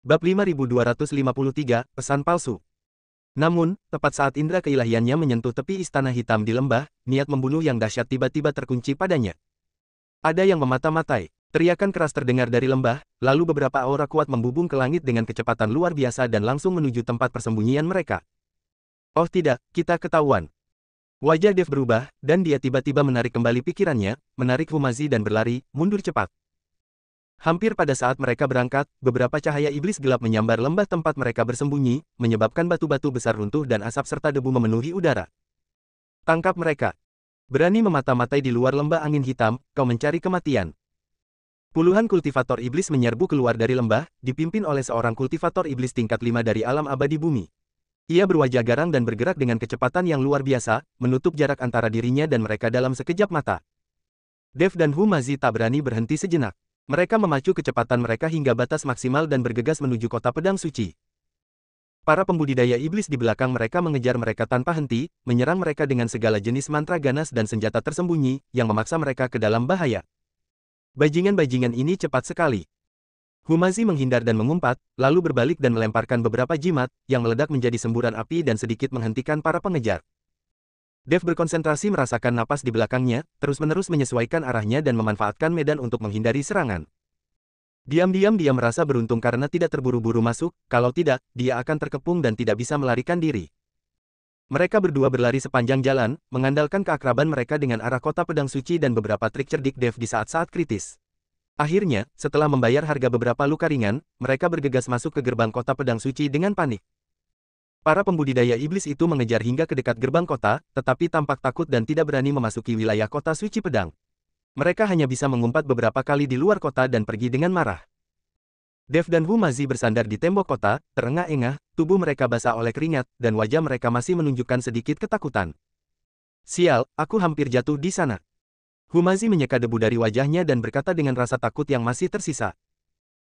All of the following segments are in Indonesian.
Bab 5253, Pesan Palsu. Namun, tepat saat indera keilahiannya menyentuh tepi istana hitam di lembah, niat membunuh yang dahsyat tiba-tiba terkunci padanya. Ada yang memata-matai. Teriakan keras terdengar dari lembah, lalu beberapa aura kuat membubung ke langit dengan kecepatan luar biasa dan langsung menuju tempat persembunyian mereka. Oh tidak, kita ketahuan. Wajah Dev berubah, dan dia tiba-tiba menarik kembali pikirannya, menarik Humazi dan berlari, mundur cepat. Hampir pada saat mereka berangkat, beberapa cahaya iblis gelap menyambar lembah tempat mereka bersembunyi, menyebabkan batu-batu besar runtuh dan asap serta debu memenuhi udara. Tangkap mereka. Berani memata-matai di luar lembah angin hitam, kau mencari kematian. Puluhan kultivator iblis menyerbu keluar dari lembah, dipimpin oleh seorang kultivator iblis tingkat 5 dari alam abadi bumi. Ia berwajah garang dan bergerak dengan kecepatan yang luar biasa, menutup jarak antara dirinya dan mereka dalam sekejap mata. Dev dan Humazi tak berani berhenti sejenak. Mereka memacu kecepatan mereka hingga batas maksimal dan bergegas menuju kota pedang suci. Para pembudidaya iblis di belakang mereka mengejar mereka tanpa henti, menyerang mereka dengan segala jenis mantra ganas dan senjata tersembunyi, yang memaksa mereka ke dalam bahaya. Bajingan-bajingan ini cepat sekali. Humazi menghindar dan mengumpat, lalu berbalik dan melemparkan beberapa jimat, yang meledak menjadi semburan api dan sedikit menghentikan para pengejar. Dev berkonsentrasi merasakan napas di belakangnya, terus-menerus menyesuaikan arahnya dan memanfaatkan medan untuk menghindari serangan. Diam-diam dia merasa beruntung karena tidak terburu-buru masuk, kalau tidak, dia akan terkepung dan tidak bisa melarikan diri. Mereka berdua berlari sepanjang jalan, mengandalkan keakraban mereka dengan arah kota pedang suci dan beberapa trik cerdik Dev di saat-saat kritis. Akhirnya, setelah membayar harga beberapa luka ringan, mereka bergegas masuk ke gerbang kota pedang suci dengan panik. Para pembudidaya iblis itu mengejar hingga ke dekat gerbang kota, tetapi tampak takut dan tidak berani memasuki wilayah kota suci pedang. Mereka hanya bisa mengumpat beberapa kali di luar kota dan pergi dengan marah. Dev dan Humazi bersandar di tembok kota, terengah-engah, tubuh mereka basah oleh keringat, dan wajah mereka masih menunjukkan sedikit ketakutan. Sial, aku hampir jatuh di sana. Humazi menyeka debu dari wajahnya dan berkata dengan rasa takut yang masih tersisa.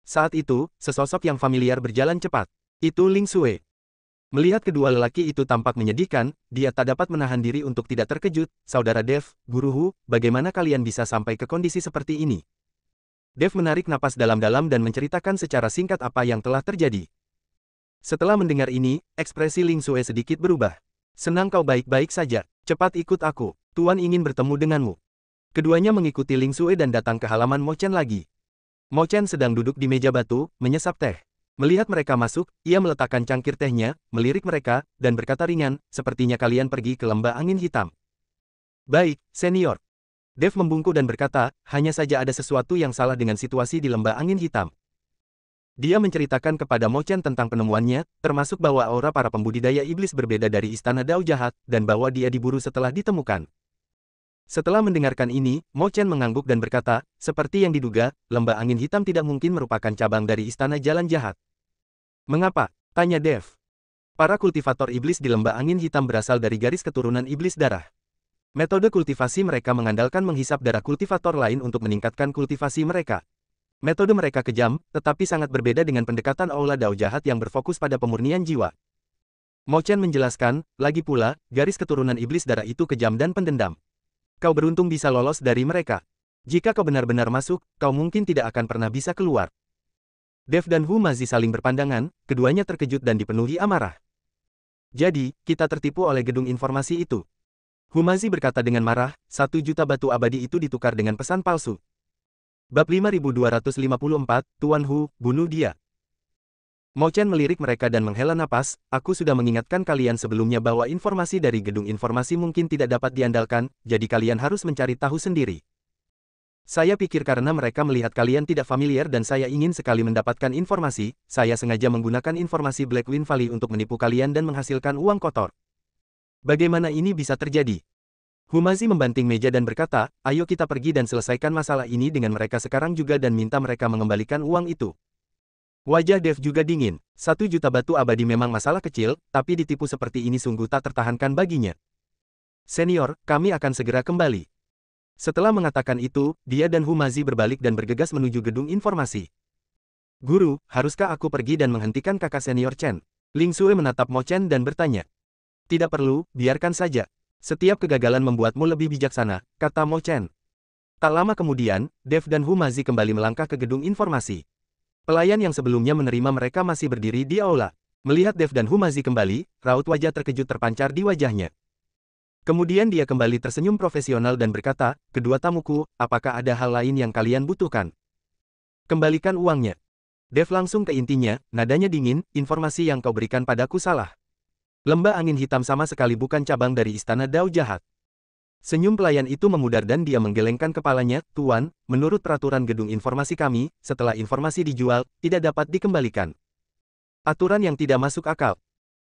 Saat itu, sesosok yang familiar berjalan cepat. Itu Ling Xue. Melihat kedua lelaki itu tampak menyedihkan, dia tak dapat menahan diri untuk tidak terkejut. Saudara Dev, Guru Hu, bagaimana kalian bisa sampai ke kondisi seperti ini? Dev menarik napas dalam-dalam dan menceritakan secara singkat apa yang telah terjadi. Setelah mendengar ini, ekspresi Ling Xue sedikit berubah. Senang kau baik-baik saja, cepat ikut aku, Tuan ingin bertemu denganmu. Keduanya mengikuti Ling Xue dan datang ke halaman Mo Chen lagi. Mo Chen sedang duduk di meja batu, menyesap teh. Melihat mereka masuk, ia meletakkan cangkir tehnya, melirik mereka, dan berkata ringan, sepertinya kalian pergi ke lembah angin hitam. Baik, senior. Dev membungkuk dan berkata, hanya saja ada sesuatu yang salah dengan situasi di lembah angin hitam. Dia menceritakan kepada Mo Chen tentang penemuannya, termasuk bahwa aura para pembudidaya iblis berbeda dari istana Dao Jahat, dan bahwa dia diburu setelah ditemukan. Setelah mendengarkan ini, Mo Chen mengangguk dan berkata, seperti yang diduga, lembah angin hitam tidak mungkin merupakan cabang dari istana jalan jahat. Mengapa? Tanya Dev. Para kultivator iblis di lembah angin hitam berasal dari garis keturunan iblis darah. Metode kultivasi mereka mengandalkan menghisap darah kultivator lain untuk meningkatkan kultivasi mereka. Metode mereka kejam, tetapi sangat berbeda dengan pendekatan aula Dao Jahat yang berfokus pada pemurnian jiwa. Mo Chen menjelaskan, lagi pula, garis keturunan iblis darah itu kejam dan pendendam. Kau beruntung bisa lolos dari mereka. Jika kau benar-benar masuk, kau mungkin tidak akan pernah bisa keluar. Dev dan Humazi saling berpandangan, keduanya terkejut dan dipenuhi amarah. Jadi, kita tertipu oleh gedung informasi itu. Humazi berkata dengan marah, 1 juta batu abadi itu ditukar dengan pesan palsu. Bab 5254, Tuan Hu, bunuh dia. Mo Chen melirik mereka dan menghela napas, aku sudah mengingatkan kalian sebelumnya bahwa informasi dari gedung informasi mungkin tidak dapat diandalkan, jadi kalian harus mencari tahu sendiri. Saya pikir karena mereka melihat kalian tidak familiar dan saya ingin sekali mendapatkan informasi, saya sengaja menggunakan informasi Black Wind Valley untuk menipu kalian dan menghasilkan uang kotor. Bagaimana ini bisa terjadi? Humazi membanting meja dan berkata, ayo kita pergi dan selesaikan masalah ini dengan mereka sekarang juga dan minta mereka mengembalikan uang itu. Wajah Dev juga dingin, 1 juta batu abadi memang masalah kecil, tapi ditipu seperti ini sungguh tak tertahankan baginya. Senior, kami akan segera kembali. Setelah mengatakan itu, dia dan Humazi berbalik dan bergegas menuju gedung informasi. Guru, haruskah aku pergi dan menghentikan kakak senior Chen? Ling Xue menatap Mo Chen dan bertanya. Tidak perlu, biarkan saja. Setiap kegagalan membuatmu lebih bijaksana, kata Mo Chen. Tak lama kemudian, Dev dan Humazi kembali melangkah ke gedung informasi. Pelayan yang sebelumnya menerima mereka masih berdiri di aula. Melihat Dev dan Humazi kembali, raut wajah terkejut terpancar di wajahnya. Kemudian dia kembali tersenyum profesional dan berkata, "Kedua tamuku, apakah ada hal lain yang kalian butuhkan? Kembalikan uangnya." Dev langsung ke intinya, nadanya dingin, "Informasi yang kau berikan padaku salah. Lembah angin hitam sama sekali bukan cabang dari istana Dao jahat." Senyum pelayan itu memudar dan dia menggelengkan kepalanya, "Tuan, menurut peraturan gedung informasi kami, setelah informasi dijual, tidak dapat dikembalikan. Aturan yang tidak masuk akal."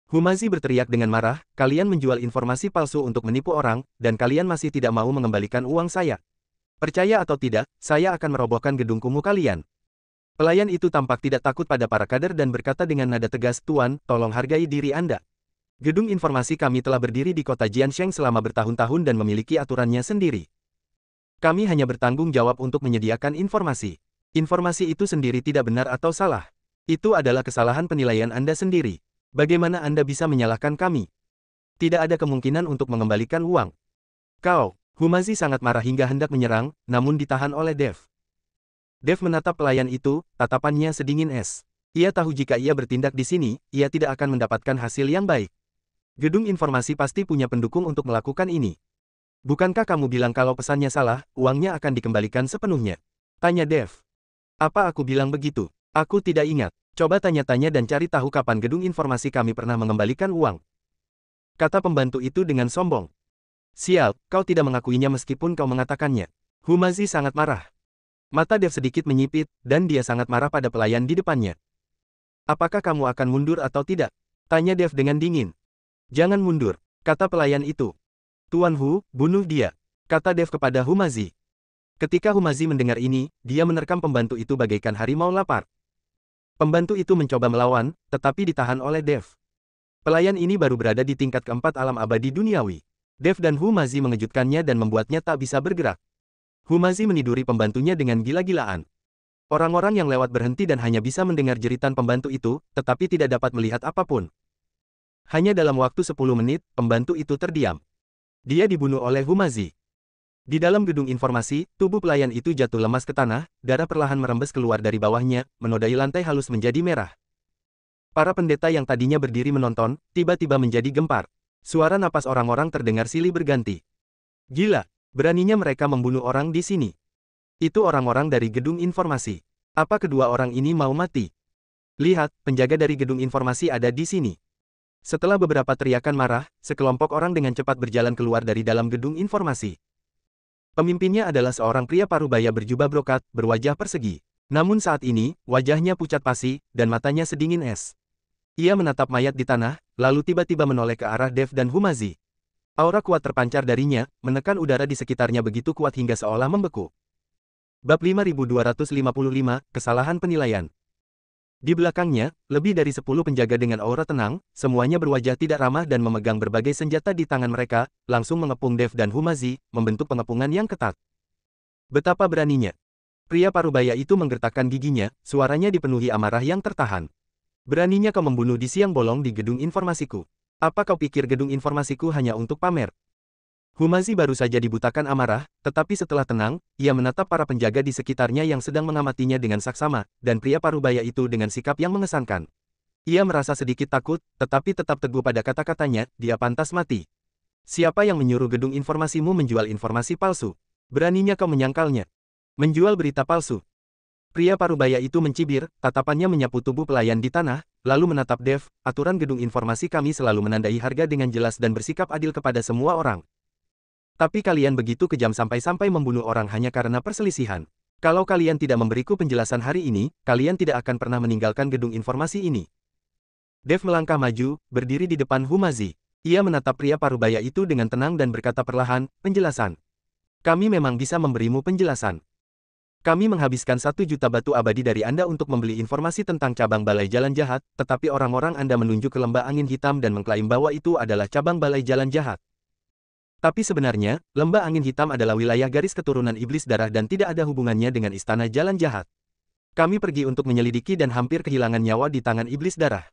Humazi berteriak dengan marah, "Kalian menjual informasi palsu untuk menipu orang, dan kalian masih tidak mau mengembalikan uang saya. Percaya atau tidak, saya akan merobohkan gedung kumuh kalian." Pelayan itu tampak tidak takut pada para kader dan berkata dengan nada tegas, "Tuan, tolong hargai diri Anda. Gedung informasi kami telah berdiri di kota Jiansheng selama bertahun-tahun dan memiliki aturannya sendiri. Kami hanya bertanggung jawab untuk menyediakan informasi. Informasi itu sendiri tidak benar atau salah. Itu adalah kesalahan penilaian Anda sendiri. Bagaimana Anda bisa menyalahkan kami? Tidak ada kemungkinan untuk mengembalikan uang." "Kau!" Humazi sangat marah hingga hendak menyerang, namun ditahan oleh Dev. Dev menatap pelayan itu, tatapannya sedingin es. Ia tahu jika ia bertindak di sini, ia tidak akan mendapatkan hasil yang baik. Gedung informasi pasti punya pendukung untuk melakukan ini. "Bukankah kamu bilang kalau pesannya salah, uangnya akan dikembalikan sepenuhnya?" tanya Dev. "Apa aku bilang begitu? Aku tidak ingat. Coba tanya-tanya dan cari tahu kapan gedung informasi kami pernah mengembalikan uang," kata pembantu itu dengan sombong. "Sial, kau tidak mengakuinya meskipun kau mengatakannya." Humazi sangat marah. Mata Dev sedikit menyipit, dan dia sangat marah pada pelayan di depannya. "Apakah kamu akan mundur atau tidak?" tanya Dev dengan dingin. "Jangan mundur," kata pelayan itu. "Tuan Hu, bunuh dia," kata Dev kepada Humazi. Ketika Humazi mendengar ini, dia menerkam pembantu itu bagaikan harimau lapar. Pembantu itu mencoba melawan, tetapi ditahan oleh Dev. Pelayan ini baru berada di tingkat keempat alam abadi duniawi. Dev dan Humazi mengejutkannya dan membuatnya tak bisa bergerak. Humazi meniduri pembantunya dengan gila-gilaan. Orang-orang yang lewat berhenti dan hanya bisa mendengar jeritan pembantu itu, tetapi tidak dapat melihat apapun. Hanya dalam waktu 10 menit, pembantu itu terdiam. Dia dibunuh oleh Humazi. Di dalam gedung informasi, tubuh pelayan itu jatuh lemas ke tanah, darah perlahan merembes keluar dari bawahnya, menodai lantai halus menjadi merah. Para pendeta yang tadinya berdiri menonton, tiba-tiba menjadi gempar. Suara napas orang-orang terdengar silih berganti. "Gila, beraninya mereka membunuh orang di sini. Itu orang-orang dari gedung informasi. Apa kedua orang ini mau mati? Lihat, penjaga dari gedung informasi ada di sini." Setelah beberapa teriakan marah, sekelompok orang dengan cepat berjalan keluar dari dalam gedung informasi. Pemimpinnya adalah seorang pria parubaya berjubah brokat, berwajah persegi. Namun saat ini, wajahnya pucat pasi, dan matanya sedingin es. Ia menatap mayat di tanah, lalu tiba-tiba menoleh ke arah Dev dan Humazi. Aura kuat terpancar darinya, menekan udara di sekitarnya begitu kuat hingga seolah membeku. Bab 5255, Kesalahan Penilaian. Di belakangnya, lebih dari 10 penjaga dengan aura tenang, semuanya berwajah tidak ramah dan memegang berbagai senjata di tangan mereka, langsung mengepung Dev dan Humazi, membentuk pengepungan yang ketat. Betapa beraninya. Pria parubaya itu menggertakkan giginya, suaranya dipenuhi amarah yang tertahan. "Beraninya kau membunuh di siang bolong di gedung informasiku. Apa kau pikir gedung informasiku hanya untuk pamer?" Humazi baru saja dibutakan amarah, tetapi setelah tenang, ia menatap para penjaga di sekitarnya yang sedang mengamatinya dengan saksama, dan pria parubaya itu dengan sikap yang mengesankan. Ia merasa sedikit takut, tetapi tetap teguh pada kata-katanya, "Dia pantas mati. Siapa yang menyuruh gedung informasimu menjual informasi palsu? Beraninya kau menyangkalnya. Menjual berita palsu." Pria parubaya itu mencibir, tatapannya menyapu tubuh pelayan di tanah, lalu menatap Dev. "Aturan gedung informasi kami selalu menandai harga dengan jelas dan bersikap adil kepada semua orang. Tapi kalian begitu kejam sampai-sampai membunuh orang hanya karena perselisihan. Kalau kalian tidak memberiku penjelasan hari ini, kalian tidak akan pernah meninggalkan gedung informasi ini." Dev melangkah maju, berdiri di depan Humazi. Ia menatap pria parubaya itu dengan tenang dan berkata perlahan, "Penjelasan. Kami memang bisa memberimu penjelasan. Kami menghabiskan 1 juta batu abadi dari Anda untuk membeli informasi tentang cabang Balai Jalan Jahat, tetapi orang-orang Anda menunjuk ke lembah angin hitam dan mengklaim bahwa itu adalah cabang Balai Jalan Jahat. Tapi sebenarnya, lembah angin hitam adalah wilayah garis keturunan iblis darah dan tidak ada hubungannya dengan istana Jalan Jahat. Kami pergi untuk menyelidiki dan hampir kehilangan nyawa di tangan iblis darah.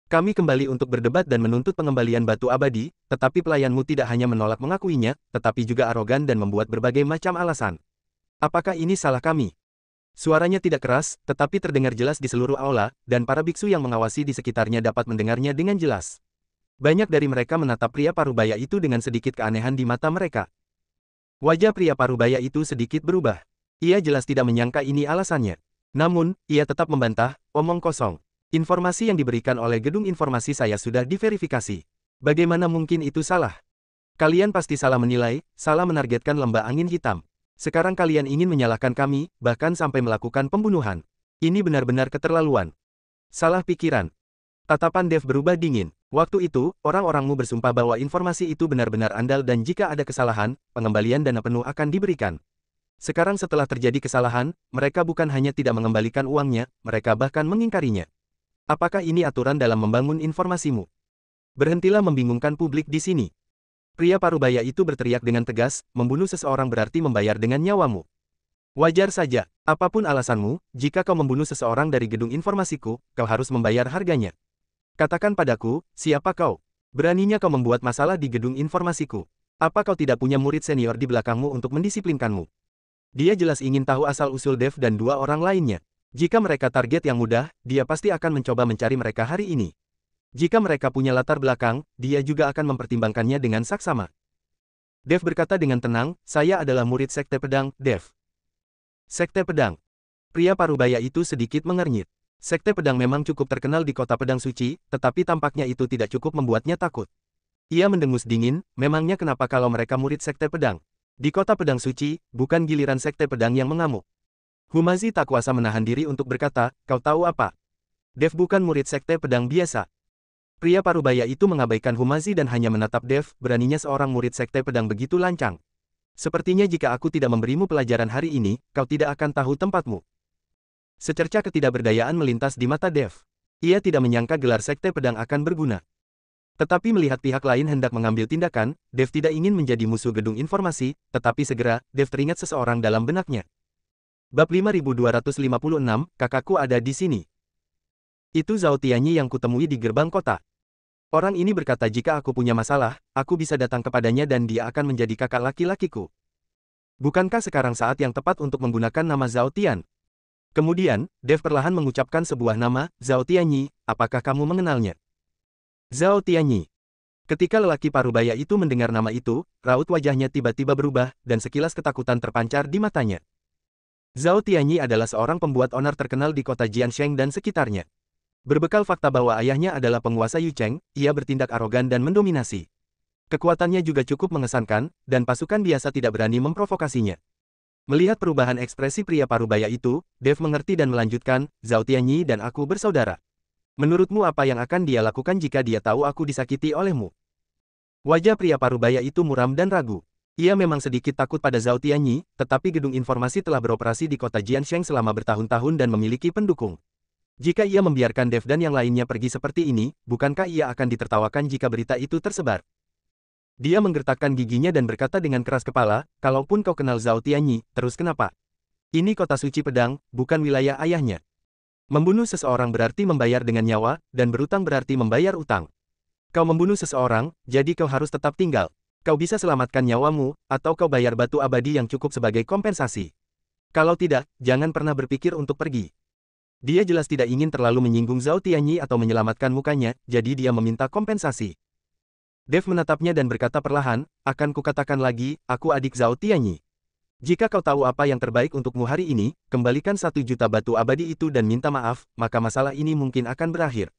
Kami kembali untuk berdebat dan menuntut pengembalian batu abadi, tetapi pelayanmu tidak hanya menolak mengakuinya, tetapi juga arogan dan membuat berbagai macam alasan. Apakah ini salah kami? Suaranya tidak keras, tetapi terdengar jelas di seluruh aula, dan para biksu yang mengawasi di sekitarnya dapat mendengarnya dengan jelas. Banyak dari mereka menatap pria parubaya itu dengan sedikit keanehan di mata mereka. Wajah pria parubaya itu sedikit berubah. Ia jelas tidak menyangka ini alasannya. Namun, ia tetap membantah, omong kosong. Informasi yang diberikan oleh gedung informasi saya sudah diverifikasi. Bagaimana mungkin itu salah? Kalian pasti salah menilai, salah menargetkan lembah angin hitam. Sekarang kalian ingin menyalahkan kami, bahkan sampai melakukan pembunuhan. Ini benar-benar keterlaluan. Salah pikiran. Tatapan Dev berubah dingin. Waktu itu, orang-orangmu bersumpah bahwa informasi itu benar-benar andal dan jika ada kesalahan, pengembalian dana penuh akan diberikan. Sekarang setelah terjadi kesalahan, mereka bukan hanya tidak mengembalikan uangnya, mereka bahkan mengingkarinya. Apakah ini aturan dalam membangun informasimu? Berhentilah membingungkan publik di sini. Pria parubaya itu berteriak dengan tegas, membunuh seseorang berarti membayar dengan nyawamu. Wajar saja, apapun alasanmu, jika kau membunuh seseorang dari gedung informasiku, kau harus membayar harganya. Katakan padaku, siapa kau? Beraninya kau membuat masalah di gedung informasiku. Apa kau tidak punya murid senior di belakangmu untuk mendisiplinkanmu? Dia jelas ingin tahu asal-usul Dev dan dua orang lainnya. Jika mereka target yang mudah, dia pasti akan mencoba mencari mereka hari ini. Jika mereka punya latar belakang, dia juga akan mempertimbangkannya dengan saksama. Dev berkata dengan tenang, saya adalah murid Sekte Pedang, Dev. Sekte Pedang. Pria parubaya itu sedikit mengernyit. Sekte Pedang memang cukup terkenal di kota Pedang Suci, tetapi tampaknya itu tidak cukup membuatnya takut. Ia mendengus dingin, memangnya kenapa kalau mereka murid Sekte Pedang? Di kota Pedang Suci, bukan giliran Sekte Pedang yang mengamuk. Humazi tak kuasa menahan diri untuk berkata, kau tahu apa? Dev bukan murid Sekte Pedang biasa. Pria parubaya itu mengabaikan Humazi dan hanya menatap Dev, beraninya seorang murid Sekte Pedang begitu lancang. Sepertinya jika aku tidak memberimu pelajaran hari ini, kau tidak akan tahu tempatmu. Secerca ketidakberdayaan melintas di mata Dev. Ia tidak menyangka gelar Sekte Pedang akan berguna. Tetapi melihat pihak lain hendak mengambil tindakan, Dev tidak ingin menjadi musuh gedung informasi, tetapi segera, Dev teringat seseorang dalam benaknya. Bab 5256, kakakku ada di sini. Itu Zhao Tianyi yang kutemui di gerbang kota. Orang ini berkata jika aku punya masalah, aku bisa datang kepadanya dan dia akan menjadi kakak laki-lakiku. Bukankah sekarang saat yang tepat untuk menggunakan nama Zhao Tian? Kemudian, Dev perlahan mengucapkan sebuah nama, Zhao Tianyi, apakah kamu mengenalnya? Zhao Tianyi. Ketika lelaki parubaya itu mendengar nama itu, raut wajahnya tiba-tiba berubah, dan sekilas ketakutan terpancar di matanya. Zhao Tianyi adalah seorang pembuat onar terkenal di kota Jiansheng dan sekitarnya. Berbekal fakta bahwa ayahnya adalah penguasa Yucheng, ia bertindak arogan dan mendominasi. Kekuatannya juga cukup mengesankan, dan pasukan biasa tidak berani memprovokasinya. Melihat perubahan ekspresi pria parubaya itu, Dev mengerti dan melanjutkan, Zhao Tianyi dan aku bersaudara. Menurutmu apa yang akan dia lakukan jika dia tahu aku disakiti olehmu? Wajah pria parubaya itu muram dan ragu. Ia memang sedikit takut pada Zhao Tianyi, tetapi gedung informasi telah beroperasi di kota Jiansheng selama bertahun-tahun dan memiliki pendukung. Jika ia membiarkan Dev dan yang lainnya pergi seperti ini, bukankah ia akan ditertawakan jika berita itu tersebar? Dia menggertakkan giginya dan berkata dengan keras kepala, kalaupun kau kenal Zhao Tianyi, terus kenapa? Ini kota suci pedang, bukan wilayah ayahnya. Membunuh seseorang berarti membayar dengan nyawa, dan berutang berarti membayar utang. Kau membunuh seseorang, jadi kau harus tetap tinggal. Kau bisa selamatkan nyawamu, atau kau bayar batu abadi yang cukup sebagai kompensasi. Kalau tidak, jangan pernah berpikir untuk pergi. Dia jelas tidak ingin terlalu menyinggung Zhao Tianyi atau menyelamatkan mukanya, jadi dia meminta kompensasi. Dev menatapnya dan berkata perlahan, akan kukatakan lagi, aku adik Zhao Tianyi. Jika kau tahu apa yang terbaik untukmu hari ini, kembalikan 1 juta batu abadi itu dan minta maaf, maka masalah ini mungkin akan berakhir.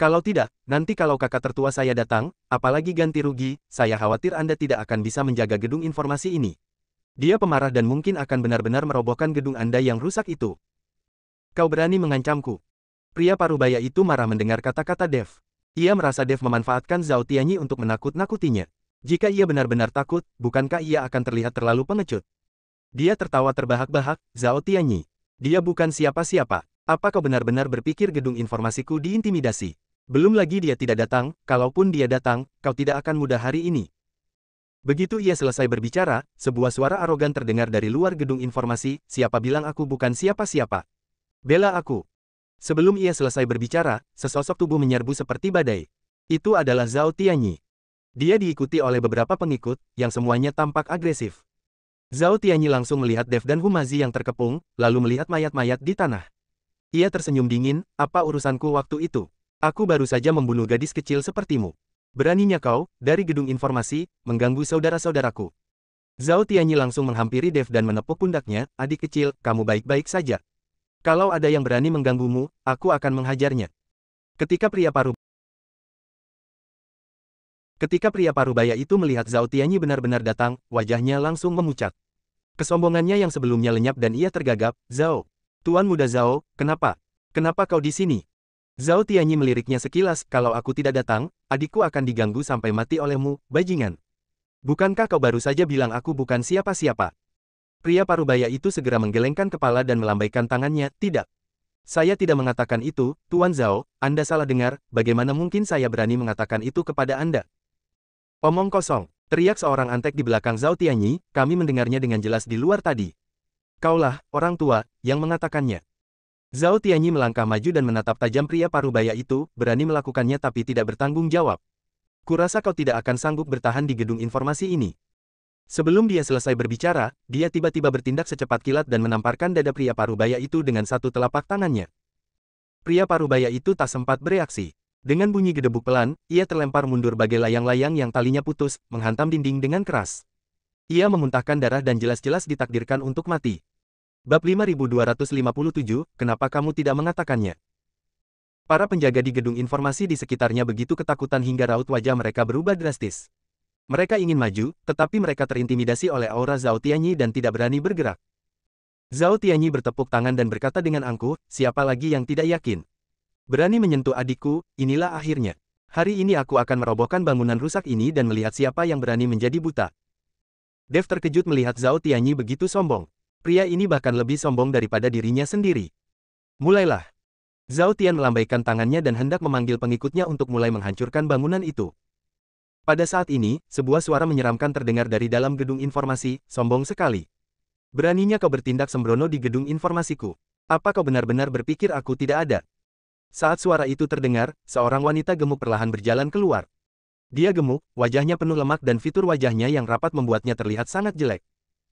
Kalau tidak, nanti kalau kakak tertua saya datang, apalagi ganti rugi, saya khawatir Anda tidak akan bisa menjaga gedung informasi ini. Dia pemarah dan mungkin akan benar-benar merobohkan gedung Anda yang rusak itu. Kau berani mengancamku. Pria parubaya itu marah mendengar kata-kata Dev. Ia merasa Dev memanfaatkan Zhao Tianyi untuk menakut-nakutinya. Jika ia benar-benar takut, bukankah ia akan terlihat terlalu pengecut? Dia tertawa terbahak-bahak, Zhao Tianyi. Dia bukan siapa-siapa. Apa kau benar-benar berpikir gedung informasiku diintimidasi? Belum lagi dia tidak datang, kalaupun dia datang, kau tidak akan mudah hari ini. Begitu ia selesai berbicara, sebuah suara arogan terdengar dari luar gedung informasi, siapa bilang aku bukan siapa-siapa? Bela aku. Sebelum ia selesai berbicara, sesosok tubuh menyerbu seperti badai. Itu adalah Zhao Tianyi. Dia diikuti oleh beberapa pengikut, yang semuanya tampak agresif. Zhao Tianyi langsung melihat Dev dan Humazi yang terkepung, lalu melihat mayat-mayat di tanah. Ia tersenyum dingin, apa urusanku waktu itu? Aku baru saja membunuh gadis kecil sepertimu. Beraninya kau, dari gedung informasi, mengganggu saudara-saudaraku. Zhao Tianyi langsung menghampiri Dev dan menepuk pundaknya, adik kecil, kamu baik-baik saja. Kalau ada yang berani mengganggumu, aku akan menghajarnya. Ketika pria parubaya itu melihat Zhao Tianyi benar-benar datang, wajahnya langsung memucat. Kesombongannya yang sebelumnya lenyap dan ia tergagap, Zhao. Tuan muda Zhao, kenapa? Kenapa kau di sini? Zhao Tianyi meliriknya sekilas, kalau aku tidak datang, adikku akan diganggu sampai mati olehmu, bajingan. Bukankah kau baru saja bilang aku bukan siapa-siapa? Pria parubaya itu segera menggelengkan kepala dan melambaikan tangannya, tidak. Saya tidak mengatakan itu, Tuan Zhao, Anda salah dengar, bagaimana mungkin saya berani mengatakan itu kepada Anda? Omong kosong, teriak seorang antek di belakang Zhao Tianyi, kami mendengarnya dengan jelas di luar tadi. Kaulah, orang tua, yang mengatakannya. Zhao Tianyi melangkah maju dan menatap tajam pria parubaya itu, berani melakukannya tapi tidak bertanggung jawab. Kurasa kau tidak akan sanggup bertahan di gedung informasi ini. Sebelum dia selesai berbicara, dia tiba-tiba bertindak secepat kilat dan menamparkan dada pria parubaya itu dengan satu telapak tangannya. Pria parubaya itu tak sempat bereaksi. Dengan bunyi gedebuk pelan, ia terlempar mundur bagai layang-layang yang talinya putus, menghantam dinding dengan keras. Ia memuntahkan darah dan jelas-jelas ditakdirkan untuk mati. Bab 5257, kenapa kamu tidak mengatakannya? Para penjaga di gedung informasi di sekitarnya begitu ketakutan hingga raut wajah mereka berubah drastis. Mereka ingin maju, tetapi mereka terintimidasi oleh aura Zhao Tianyi dan tidak berani bergerak. Zhao Tianyi bertepuk tangan dan berkata dengan angkuh, siapa lagi yang tidak yakin? Berani menyentuh adikku, inilah akhirnya. Hari ini aku akan merobohkan bangunan rusak ini dan melihat siapa yang berani menjadi buta. Dev terkejut melihat Zhao Tianyi begitu sombong. Pria ini bahkan lebih sombong daripada dirinya sendiri. Mulailah. Zhao Tian melambaikan tangannya dan hendak memanggil pengikutnya untuk mulai menghancurkan bangunan itu. Pada saat ini, sebuah suara menyeramkan terdengar dari dalam gedung informasi, sombong sekali. Beraninya kau bertindak sembrono di gedung informasiku. Apa kau benar-benar berpikir aku tidak ada? Saat suara itu terdengar, seorang wanita gemuk perlahan berjalan keluar. Dia gemuk, wajahnya penuh lemak dan fitur wajahnya yang rapat membuatnya terlihat sangat jelek.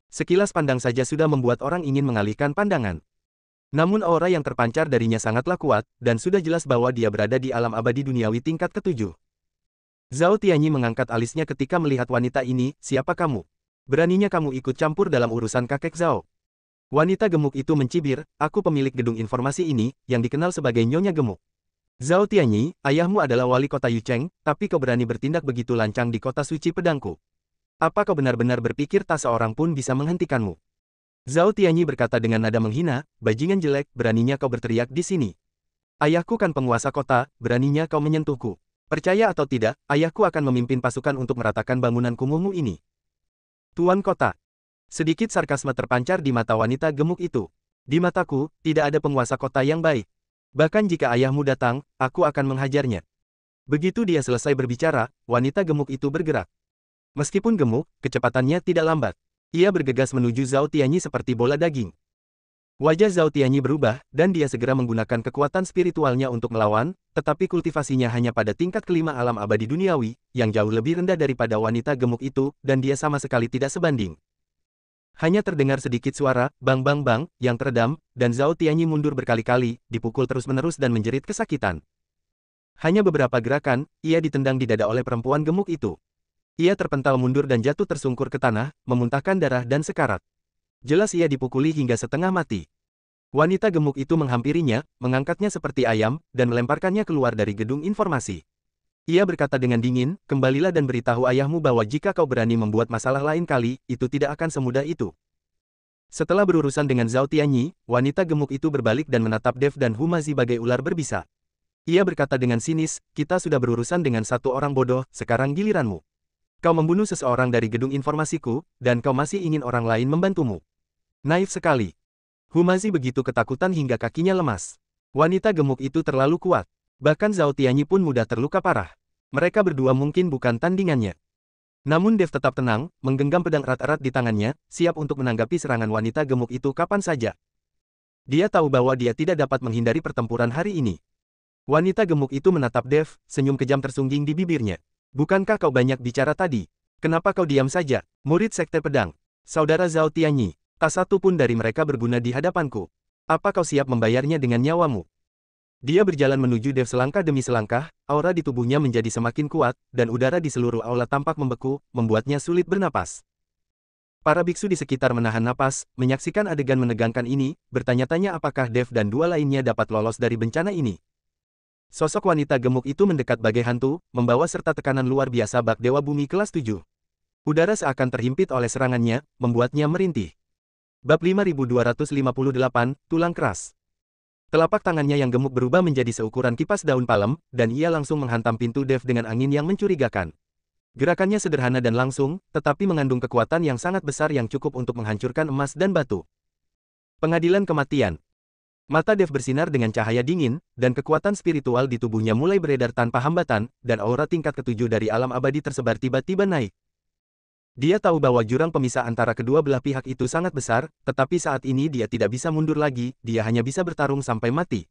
Sekilas pandang saja sudah membuat orang ingin mengalihkan pandangan. Namun aura yang terpancar darinya sangatlah kuat, dan sudah jelas bahwa dia berada di alam abadi duniawi tingkat ketujuh. Zhao Tianyi mengangkat alisnya ketika melihat wanita ini, siapa kamu? Beraninya kamu ikut campur dalam urusan kakek Zhao. Wanita gemuk itu mencibir, aku pemilik gedung informasi ini, yang dikenal sebagai Nyonya Gemuk. Zhao Tianyi, ayahmu adalah wali kota Yucheng, tapi kau berani bertindak begitu lancang di kota suci pedangku. Apa kau benar-benar berpikir tak seorang pun bisa menghentikanmu? Zhao Tianyi berkata dengan nada menghina, bajingan jelek, beraninya kau berteriak di sini. Ayahku kan penguasa kota, beraninya kau menyentuhku. Percaya atau tidak, ayahku akan memimpin pasukan untuk meratakan bangunan kumuhmu ini. Tuan kota. Sedikit sarkasme terpancar di mata wanita gemuk itu. Di mataku, tidak ada penguasa kota yang baik. Bahkan jika ayahmu datang, aku akan menghajarnya. Begitu dia selesai berbicara, wanita gemuk itu bergerak. Meskipun gemuk, kecepatannya tidak lambat. Ia bergegas menuju Zhao Tianyi seperti bola daging. Wajah Zhao Tianyi berubah, dan dia segera menggunakan kekuatan spiritualnya untuk melawan, tetapi kultivasinya hanya pada tingkat kelima alam abadi duniawi, yang jauh lebih rendah daripada wanita gemuk itu, dan dia sama sekali tidak sebanding. Hanya terdengar sedikit suara, bang bang bang, yang teredam, dan Zhao Tianyi mundur berkali-kali, dipukul terus-menerus dan menjerit kesakitan. Hanya beberapa gerakan, ia ditendang di dada oleh perempuan gemuk itu. Ia terpental mundur dan jatuh tersungkur ke tanah, memuntahkan darah dan sekarat. Jelas ia dipukuli hingga setengah mati. Wanita gemuk itu menghampirinya, mengangkatnya seperti ayam, dan melemparkannya keluar dari gedung informasi. Ia berkata dengan dingin, kembalilah dan beritahu ayahmu bahwa jika kau berani membuat masalah lain kali, itu tidak akan semudah itu. Setelah berurusan dengan Zhao Tianyi, wanita gemuk itu berbalik dan menatap Dev dan Humazi bagai ular berbisa. Ia berkata dengan sinis, kita sudah berurusan dengan satu orang bodoh, sekarang giliranmu. Kau membunuh seseorang dari gedung informasiku, dan kau masih ingin orang lain membantumu. Naif sekali. Humazi begitu ketakutan hingga kakinya lemas. Wanita gemuk itu terlalu kuat. Bahkan Zhao Tianyi pun mudah terluka parah. Mereka berdua mungkin bukan tandingannya. Namun Dev tetap tenang, menggenggam pedang erat-erat di tangannya, siap untuk menanggapi serangan wanita gemuk itu kapan saja. Dia tahu bahwa dia tidak dapat menghindari pertempuran hari ini. Wanita gemuk itu menatap Dev, senyum kejam tersungging di bibirnya. Bukankah kau banyak bicara tadi? Kenapa kau diam saja? Murid Sekte Pedang. Saudara Zhao Tianyi, tak satu pun dari mereka berguna di hadapanku. Apa kau siap membayarnya dengan nyawamu? Dia berjalan menuju Dev selangkah demi selangkah, aura di tubuhnya menjadi semakin kuat, dan udara di seluruh aula tampak membeku, membuatnya sulit bernapas. Para biksu di sekitar menahan napas, menyaksikan adegan menegangkan ini, bertanya-tanya apakah Dev dan dua lainnya dapat lolos dari bencana ini. Sosok wanita gemuk itu mendekat bagai hantu, membawa serta tekanan luar biasa bak Dewa Bumi kelas 7. Udara seakan terhimpit oleh serangannya, membuatnya merintih. Bab 5258, Tulang Keras. Telapak tangannya yang gemuk berubah menjadi seukuran kipas daun palem, dan ia langsung menghantam pintu Dev dengan angin yang mencurigakan. Gerakannya sederhana dan langsung, tetapi mengandung kekuatan yang sangat besar yang cukup untuk menghancurkan emas dan batu. Pengadilan kematian. Mata Dev bersinar dengan cahaya dingin, dan kekuatan spiritual di tubuhnya mulai beredar tanpa hambatan, dan aura tingkat ketujuh dari alam abadi tersebar tiba-tiba naik. Dia tahu bahwa jurang pemisah antara kedua belah pihak itu sangat besar, tetapi saat ini dia tidak bisa mundur lagi, dia hanya bisa bertarung sampai mati.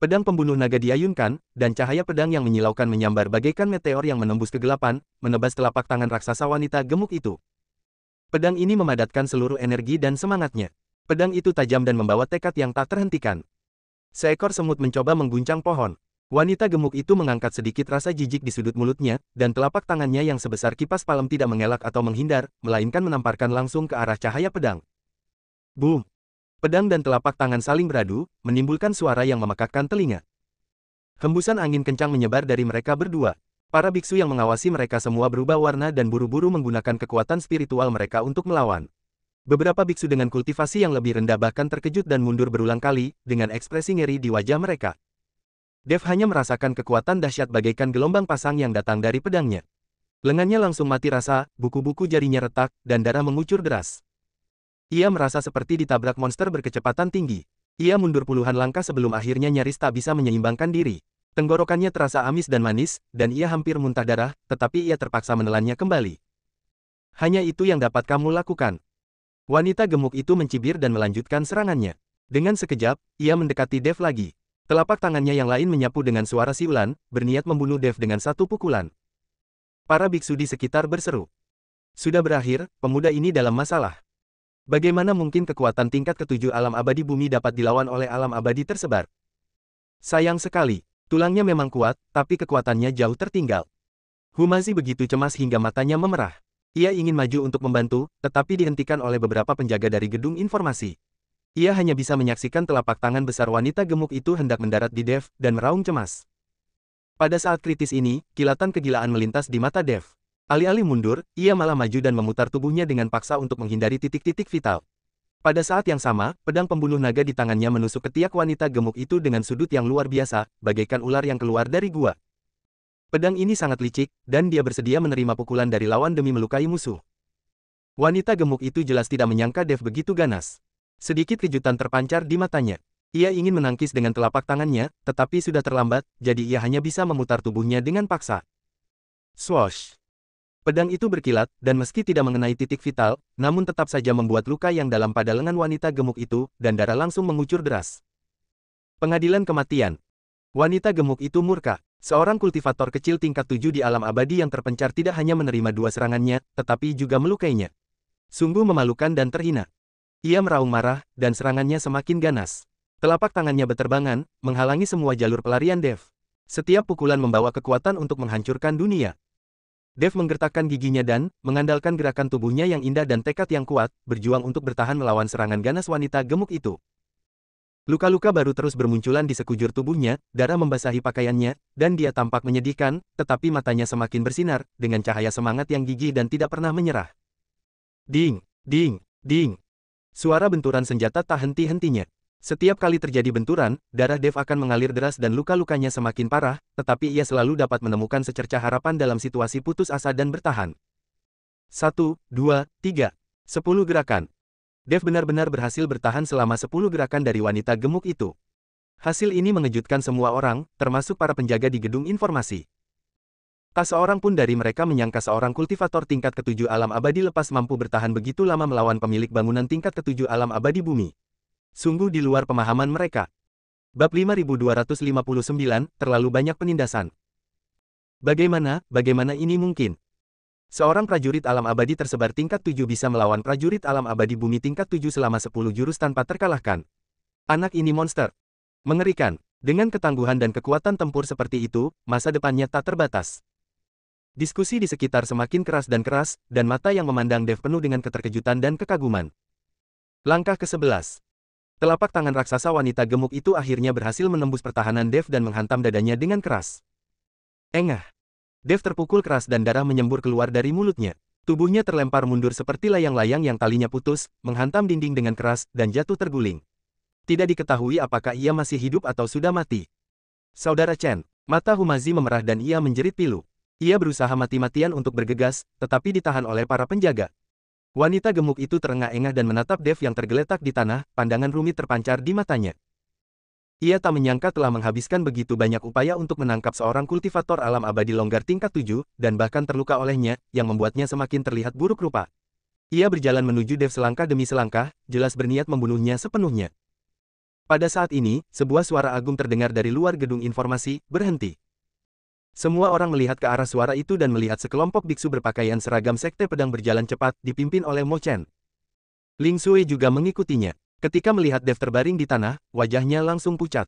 Pedang pembunuh naga diayunkan, dan cahaya pedang yang menyilaukan menyambar bagaikan meteor yang menembus kegelapan, menebas telapak tangan raksasa wanita gemuk itu. Pedang ini memadatkan seluruh energi dan semangatnya. Pedang itu tajam dan membawa tekad yang tak terhentikan. Seekor semut mencoba mengguncang pohon. Wanita gemuk itu mengangkat sedikit rasa jijik di sudut mulutnya, dan telapak tangannya yang sebesar kipas palem tidak mengelak atau menghindar, melainkan menamparkan langsung ke arah cahaya pedang. Boom! Pedang dan telapak tangan saling beradu, menimbulkan suara yang memekakkan telinga. Hembusan angin kencang menyebar dari mereka berdua. Para biksu yang mengawasi mereka semua berubah warna dan buru-buru menggunakan kekuatan spiritual mereka untuk melawan. Beberapa biksu dengan kultivasi yang lebih rendah bahkan terkejut dan mundur berulang kali, dengan ekspresi ngeri di wajah mereka. Dev hanya merasakan kekuatan dahsyat bagaikan gelombang pasang yang datang dari pedangnya. Lengannya langsung mati rasa, buku-buku jarinya retak, dan darah mengucur deras. Ia merasa seperti ditabrak monster berkecepatan tinggi. Ia mundur puluhan langkah sebelum akhirnya nyaris tak bisa menyeimbangkan diri. Tenggorokannya terasa amis dan manis, dan ia hampir muntah darah, tetapi ia terpaksa menelannya kembali. Hanya itu yang dapat kamu lakukan. Wanita gemuk itu mencibir dan melanjutkan serangannya. Dengan sekejap, ia mendekati Dev lagi. Telapak tangannya yang lain menyapu dengan suara siulan, berniat membunuh Dev dengan satu pukulan. Para biksu di sekitar berseru. Sudah berakhir, pemuda ini dalam masalah. Bagaimana mungkin kekuatan tingkat ketujuh alam abadi bumi dapat dilawan oleh alam abadi tersebar? Sayang sekali, tulangnya memang kuat, tapi kekuatannya jauh tertinggal. Humazi begitu cemas hingga matanya memerah. Ia ingin maju untuk membantu, tetapi dihentikan oleh beberapa penjaga dari gedung informasi. Ia hanya bisa menyaksikan telapak tangan besar wanita gemuk itu hendak mendarat di Dev, dan meraung cemas. Pada saat kritis ini, kilatan kegilaan melintas di mata Dev. Alih-alih mundur, ia malah maju dan memutar tubuhnya dengan paksa untuk menghindari titik-titik vital. Pada saat yang sama, pedang pembunuh naga di tangannya menusuk ketiak wanita gemuk itu dengan sudut yang luar biasa, bagaikan ular yang keluar dari gua. Pedang ini sangat licik, dan dia bersedia menerima pukulan dari lawan demi melukai musuh. Wanita gemuk itu jelas tidak menyangka Dev begitu ganas. Sedikit kejutan terpancar di matanya. Ia ingin menangkis dengan telapak tangannya, tetapi sudah terlambat, jadi ia hanya bisa memutar tubuhnya dengan paksa. Swoosh! Pedang itu berkilat, dan meski tidak mengenai titik vital, namun tetap saja membuat luka yang dalam pada lengan wanita gemuk itu, dan darah langsung mengucur deras. Pengadilan kematian. Wanita gemuk itu murka. Seorang kultivator kecil tingkat 7 di alam abadi yang terpencar tidak hanya menerima dua serangannya, tetapi juga melukainya. Sungguh memalukan dan terhina. Ia meraung marah, dan serangannya semakin ganas. Telapak tangannya beterbangan, menghalangi semua jalur pelarian Dev. Setiap pukulan membawa kekuatan untuk menghancurkan dunia. Dev menggertakkan giginya dan, mengandalkan gerakan tubuhnya yang indah dan tekad yang kuat, berjuang untuk bertahan melawan serangan ganas wanita gemuk itu. Luka-luka baru terus bermunculan di sekujur tubuhnya, darah membasahi pakaiannya, dan dia tampak menyedihkan, tetapi matanya semakin bersinar, dengan cahaya semangat yang gigih dan tidak pernah menyerah. Ding, ding, ding. Suara benturan senjata tak henti-hentinya. Setiap kali terjadi benturan, darah Dev akan mengalir deras dan luka-lukanya semakin parah, tetapi ia selalu dapat menemukan secercah harapan dalam situasi putus asa dan bertahan. 1, 2, 3. 10 gerakan. Dev benar-benar berhasil bertahan selama 10 gerakan dari wanita gemuk itu. Hasil ini mengejutkan semua orang, termasuk para penjaga di gedung informasi. Tak seorang pun dari mereka menyangka seorang kultivator tingkat ketujuh alam abadi lepas mampu bertahan begitu lama melawan pemilik bangunan tingkat ketujuh alam abadi bumi. Sungguh di luar pemahaman mereka. Bab 5259, terlalu banyak penindasan. Bagaimana ini mungkin? Seorang prajurit alam abadi tersebar tingkat 7 bisa melawan prajurit alam abadi bumi tingkat 7 selama 10 jurus tanpa terkalahkan. Anak ini monster. Mengerikan. Dengan ketangguhan dan kekuatan tempur seperti itu, masa depannya tak terbatas. Diskusi di sekitar semakin keras, dan mata yang memandang Dev penuh dengan keterkejutan dan kekaguman. Langkah ke-11. Telapak tangan raksasa wanita gemuk itu akhirnya berhasil menembus pertahanan Dev dan menghantam dadanya dengan keras. Engah. Dev terpukul keras dan darah menyembur keluar dari mulutnya. Tubuhnya terlempar mundur seperti layang-layang yang talinya putus, menghantam dinding dengan keras, dan jatuh terguling. Tidak diketahui apakah ia masih hidup atau sudah mati. Saudara Chen. Mata Humazi memerah dan ia menjerit pilu. Ia berusaha mati-matian untuk bergegas, tetapi ditahan oleh para penjaga. Wanita gemuk itu terengah-engah dan menatap Dev yang tergeletak di tanah, pandangan rumit terpancar di matanya. Ia tak menyangka telah menghabiskan begitu banyak upaya untuk menangkap seorang kultivator alam abadi longgar tingkat 7, dan bahkan terluka olehnya, yang membuatnya semakin terlihat buruk rupa. Ia berjalan menuju Dev selangkah demi selangkah, jelas berniat membunuhnya sepenuhnya. Pada saat ini, sebuah suara agung terdengar dari luar gedung informasi, berhenti. Semua orang melihat ke arah suara itu dan melihat sekelompok biksu berpakaian seragam sekte pedang berjalan cepat, dipimpin oleh Mo Chen. Ling Sui juga mengikutinya. Ketika melihat Dev terbaring di tanah, wajahnya langsung pucat.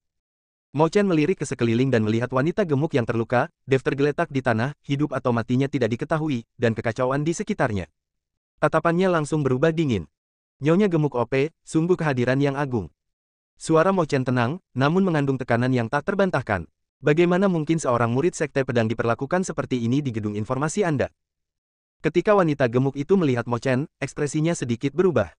Mo Chen melirik ke sekeliling dan melihat wanita gemuk yang terluka, Dev tergeletak di tanah, hidup atau matinya tidak diketahui, dan kekacauan di sekitarnya. Tatapannya langsung berubah dingin. Nyonya gemuk OP, sungguh kehadiran yang agung. Suara Mo Chen tenang, namun mengandung tekanan yang tak terbantahkan. Bagaimana mungkin seorang murid sekte pedang diperlakukan seperti ini di gedung informasi Anda? Ketika wanita gemuk itu melihat Mo Chen, ekspresinya sedikit berubah.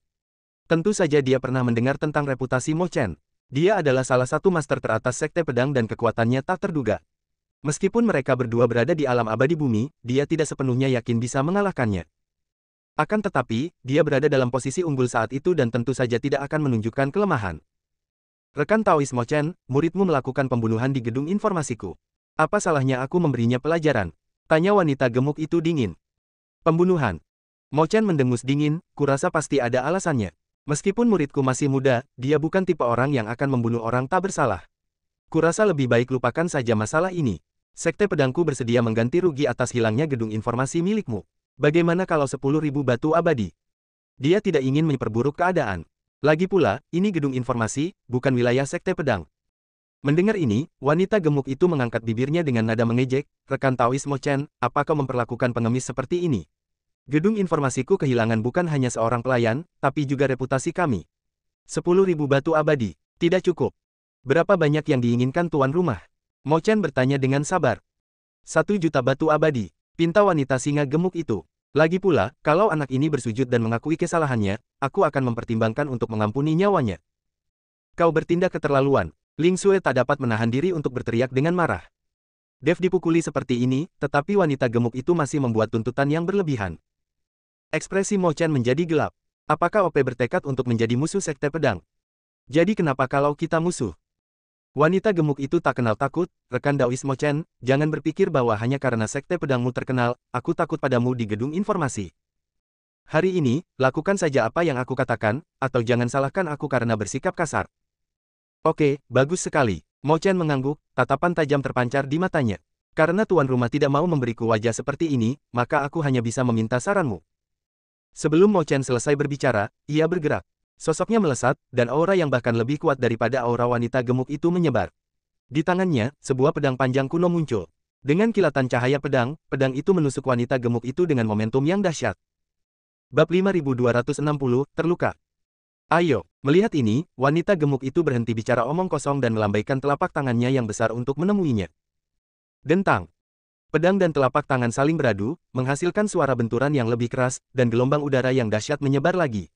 Tentu saja dia pernah mendengar tentang reputasi Mo Chen. Dia adalah salah satu master teratas sekte pedang dan kekuatannya tak terduga. Meskipun mereka berdua berada di alam abadi bumi, dia tidak sepenuhnya yakin bisa mengalahkannya. Akan tetapi, dia berada dalam posisi unggul saat itu dan tentu saja tidak akan menunjukkan kelemahan. Rekan Taois Mo Chen, muridmu melakukan pembunuhan di gedung informasiku. Apa salahnya aku memberinya pelajaran? Tanya wanita gemuk itu dingin. Pembunuhan. Mo Chen mendengus dingin, kurasa pasti ada alasannya. Meskipun muridku masih muda, dia bukan tipe orang yang akan membunuh orang tak bersalah. Kurasa lebih baik lupakan saja masalah ini. Sekte pedangku bersedia mengganti rugi atas hilangnya gedung informasi milikmu. Bagaimana kalau 10.000 batu abadi? Dia tidak ingin memperburuk keadaan. Lagi pula, ini gedung informasi, bukan wilayah sekte pedang. Mendengar ini, wanita gemuk itu mengangkat bibirnya dengan nada mengejek, rekan Taois Mo Chen, apa kau memperlakukan pengemis seperti ini? Gedung informasiku kehilangan bukan hanya seorang pelayan, tapi juga reputasi kami. 10.000 batu abadi, tidak cukup. Berapa banyak yang diinginkan tuan rumah? Mo Chen bertanya dengan sabar. 1 juta batu abadi, pinta wanita singa gemuk itu. Lagi pula, kalau anak ini bersujud dan mengakui kesalahannya, aku akan mempertimbangkan untuk mengampuni nyawanya. Kau bertindak keterlaluan. Ling Sui tak dapat menahan diri untuk berteriak dengan marah. Dev dipukuli seperti ini, tetapi wanita gemuk itu masih membuat tuntutan yang berlebihan. Ekspresi Mo Chen menjadi gelap. Apakah OP bertekad untuk menjadi musuh sekte pedang? Jadi kenapa kalau kita musuh? Wanita gemuk itu tak kenal takut, rekan Daois Mo Chen, jangan berpikir bahwa hanya karena sekte pedangmu terkenal, aku takut padamu di gedung informasi. Hari ini, lakukan saja apa yang aku katakan, atau jangan salahkan aku karena bersikap kasar. Oke, bagus sekali. Mo Chen mengangguk, tatapan tajam terpancar di matanya. Karena tuan rumah tidak mau memberiku wajah seperti ini, maka aku hanya bisa meminta saranmu. Sebelum Mo Chen selesai berbicara, ia bergerak. Sosoknya melesat, dan aura yang bahkan lebih kuat daripada aura wanita gemuk itu menyebar. Di tangannya, sebuah pedang panjang kuno muncul. Dengan kilatan cahaya pedang, pedang itu menusuk wanita gemuk itu dengan momentum yang dahsyat. Bab 5260, terluka. Ayo, melihat ini, wanita gemuk itu berhenti bicara omong kosong dan melambaikan telapak tangannya yang besar untuk menemuinya. Dentang. Pedang dan telapak tangan saling beradu, menghasilkan suara benturan yang lebih keras, dan gelombang udara yang dahsyat menyebar lagi.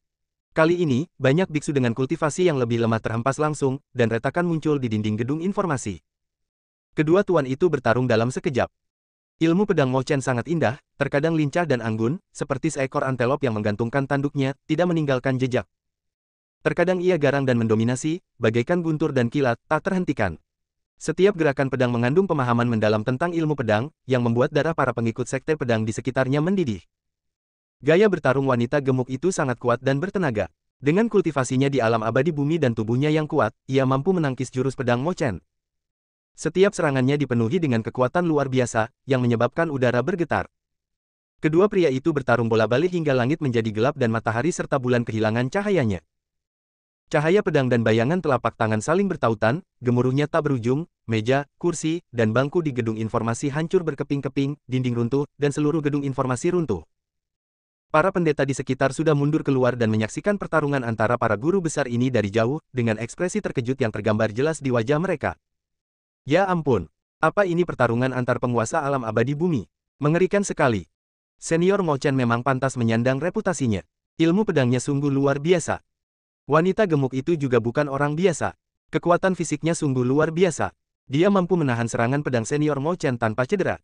Kali ini, banyak biksu dengan kultivasi yang lebih lemah terhempas langsung, dan retakan muncul di dinding gedung informasi. Kedua tuan itu bertarung dalam sekejap. Ilmu pedang Mo Chen sangat indah, terkadang lincah dan anggun, seperti seekor antelop yang menggantungkan tanduknya, tidak meninggalkan jejak. Terkadang ia garang dan mendominasi, bagaikan guntur dan kilat, tak terhentikan. Setiap gerakan pedang mengandung pemahaman mendalam tentang ilmu pedang, yang membuat darah para pengikut sekte pedang di sekitarnya mendidih. Gaya bertarung wanita gemuk itu sangat kuat dan bertenaga. Dengan kultivasinya di alam abadi bumi dan tubuhnya yang kuat, ia mampu menangkis jurus pedang Mo Chen. Setiap serangannya dipenuhi dengan kekuatan luar biasa, yang menyebabkan udara bergetar. Kedua pria itu bertarung bola-balik hingga langit menjadi gelap dan matahari serta bulan kehilangan cahayanya. Cahaya pedang dan bayangan telapak tangan saling bertautan, gemuruhnya tak berujung, meja, kursi, dan bangku di gedung informasi hancur berkeping-keping, dinding runtuh, dan seluruh gedung informasi runtuh. Para pendeta di sekitar sudah mundur keluar dan menyaksikan pertarungan antara para guru besar ini dari jauh, dengan ekspresi terkejut yang tergambar jelas di wajah mereka. Ya ampun, apa ini pertarungan antar penguasa alam abadi bumi? Mengerikan sekali. Senior Mo Chen memang pantas menyandang reputasinya. Ilmu pedangnya sungguh luar biasa. Wanita gemuk itu juga bukan orang biasa. Kekuatan fisiknya sungguh luar biasa. Dia mampu menahan serangan pedang senior Mo Chen tanpa cedera.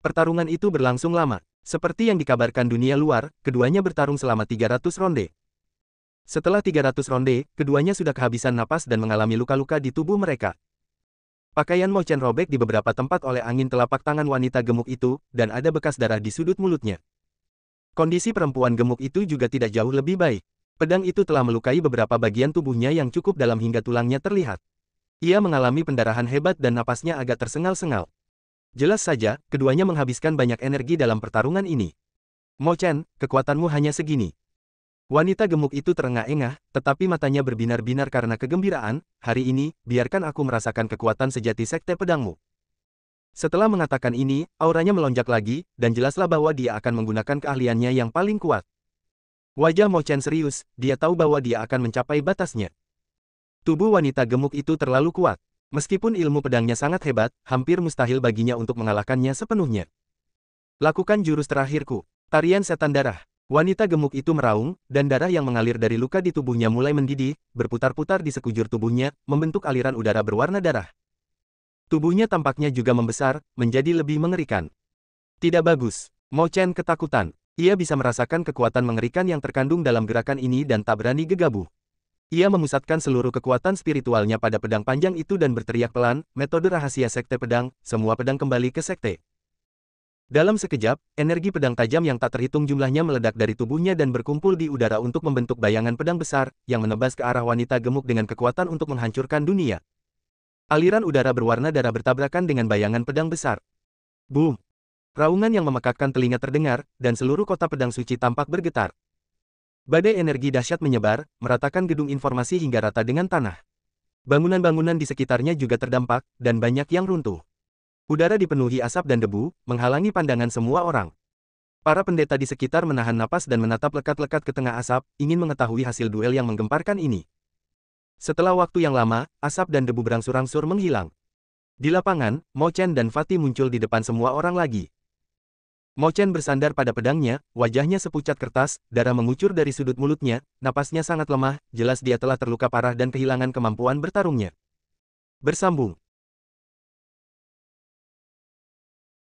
Pertarungan itu berlangsung lama. Seperti yang dikabarkan dunia luar, keduanya bertarung selama 300 ronde. Setelah 300 ronde, keduanya sudah kehabisan napas dan mengalami luka-luka di tubuh mereka. Pakaian Mo Chen robek di beberapa tempat oleh angin telapak tangan wanita gemuk itu, dan ada bekas darah di sudut mulutnya. Kondisi perempuan gemuk itu juga tidak jauh lebih baik. Pedang itu telah melukai beberapa bagian tubuhnya yang cukup dalam hingga tulangnya terlihat. Ia mengalami pendarahan hebat dan napasnya agak tersengal-sengal. Jelas saja, keduanya menghabiskan banyak energi dalam pertarungan ini. Mo Chen, kekuatanmu hanya segini. Wanita gemuk itu terengah-engah, tetapi matanya berbinar-binar karena kegembiraan. Hari ini, biarkan aku merasakan kekuatan sejati sekte pedangmu. Setelah mengatakan ini, auranya melonjak lagi, dan jelaslah bahwa dia akan menggunakan keahliannya yang paling kuat. Wajah Mo Chen serius, dia tahu bahwa dia akan mencapai batasnya. Tubuh wanita gemuk itu terlalu kuat. Meskipun ilmu pedangnya sangat hebat, hampir mustahil baginya untuk mengalahkannya sepenuhnya. Lakukan jurus terakhirku, tarian setan darah. Wanita gemuk itu meraung, dan darah yang mengalir dari luka di tubuhnya mulai mendidih, berputar-putar di sekujur tubuhnya, membentuk aliran udara berwarna darah. Tubuhnya tampaknya juga membesar, menjadi lebih mengerikan. Tidak bagus. Mo Chen ketakutan. Ia bisa merasakan kekuatan mengerikan yang terkandung dalam gerakan ini dan tak berani gegabah. Ia memusatkan seluruh kekuatan spiritualnya pada pedang panjang itu dan berteriak pelan, metode rahasia sekte pedang, semua pedang kembali ke sekte. Dalam sekejap, energi pedang tajam yang tak terhitung jumlahnya meledak dari tubuhnya dan berkumpul di udara untuk membentuk bayangan pedang besar, yang menebas ke arah wanita gemuk dengan kekuatan untuk menghancurkan dunia. Aliran udara berwarna darah bertabrakan dengan bayangan pedang besar. Boom! Raungan yang memekakkan telinga terdengar, dan seluruh kota pedang suci tampak bergetar. Badai energi dahsyat menyebar, meratakan gedung informasi hingga rata dengan tanah. Bangunan-bangunan di sekitarnya juga terdampak, dan banyak yang runtuh. Udara dipenuhi asap dan debu, menghalangi pandangan semua orang. Para pendeta di sekitar menahan napas dan menatap lekat-lekat ke tengah asap, ingin mengetahui hasil duel yang menggemparkan ini. Setelah waktu yang lama, asap dan debu berangsur-angsur menghilang. Di lapangan, Mo Chen dan Fatih muncul di depan semua orang lagi. Mo Chen bersandar pada pedangnya, wajahnya sepucat kertas, darah mengucur dari sudut mulutnya, napasnya sangat lemah, jelas dia telah terluka parah dan kehilangan kemampuan bertarungnya. Bersambung.